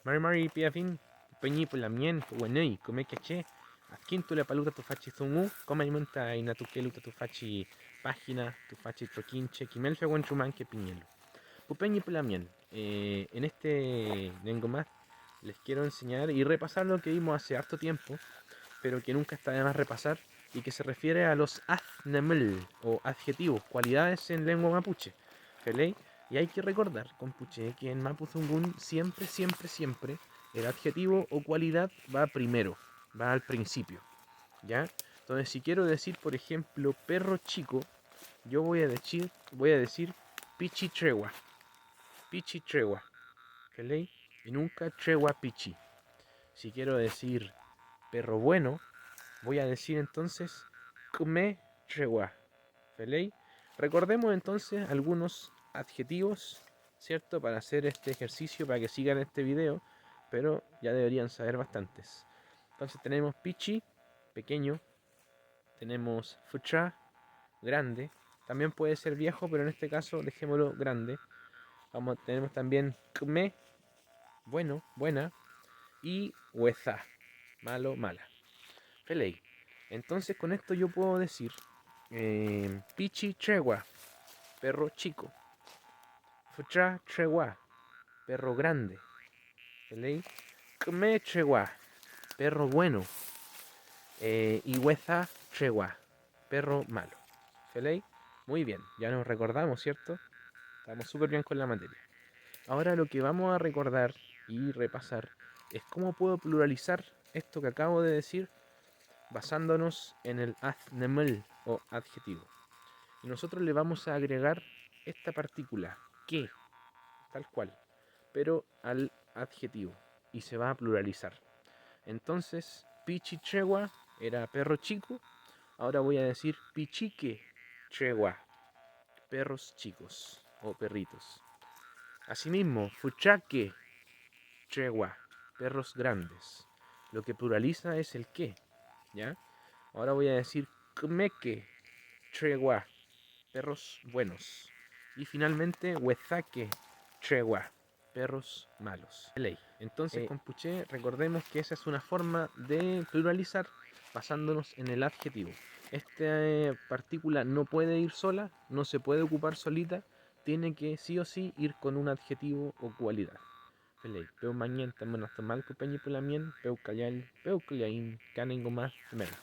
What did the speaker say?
Mari piafin, peñi pulamien, wenei, come caché. Askin tu la paluta tu fachi zumu, come alimenta ina tu keluta tu fachi página, tu fachi troquinche, kimel fe chuman que piñelo. Pupeñi pulamien, en este Nengomath les quiero enseñar y repasar lo que vimos hace harto tiempo, pero que nunca está de más repasar, y que se refiere a los adnemel, o adjetivos, cualidades en lengua mapuche. ¿Feley? Y hay que recordar, compuche, que en Mapuzungún siempre el adjetivo o cualidad va primero, va al principio, ¿ya? Entonces, si quiero decir, por ejemplo, perro chico, yo voy a decir pichi tregua, ¿feley? Y nunca tregua pichi. Si quiero decir perro bueno, voy a decir entonces kme tregua, ¿feley? Recordemos entonces algunos adjetivos, ¿cierto? Para hacer este ejercicio, para que sigan este video, pero ya deberían saber bastantes. Entonces tenemos pichi, pequeño, tenemos fucha, grande, también puede ser viejo, pero en este caso dejémoslo grande. Tenemos también kme, bueno, buena, y hueza, malo, mala. Feley. Entonces con esto yo puedo decir pichi tregua, perro chico. Futra tregua, perro grande. ¿Feley? Kme tregua, perro bueno. Y hueza tregua, perro malo. ¿Feley? Muy bien, ya nos recordamos, ¿cierto? Estamos súper bien con la materia. Ahora lo que vamos a recordar y repasar es cómo puedo pluralizar esto que acabo de decir basándonos en el adnemel o adjetivo. Y nosotros le vamos a agregar esta partícula, que, tal cual, pero al adjetivo, y se va a pluralizar. Entonces, pichichegua era perro chico, ahora voy a decir pichique tregua, perros chicos o perritos. Asimismo, fuchaque tregua, perros grandes. Lo que pluraliza es el que, ¿ya? Ahora voy a decir kmeke tregua, perros buenos. Y finalmente huezaque tregua, perros malos. Ley. Entonces, compuche, recordemos que esa es una forma de pluralizar basándonos en el adjetivo. Esta partícula no puede ir sola, no se puede ocupar solita, tiene que sí o sí ir con un adjetivo o cualidad. Pelei, peu mañen, también hasta mal, cupeñi pulamien, peu callal, peu callain, canengo más, mera.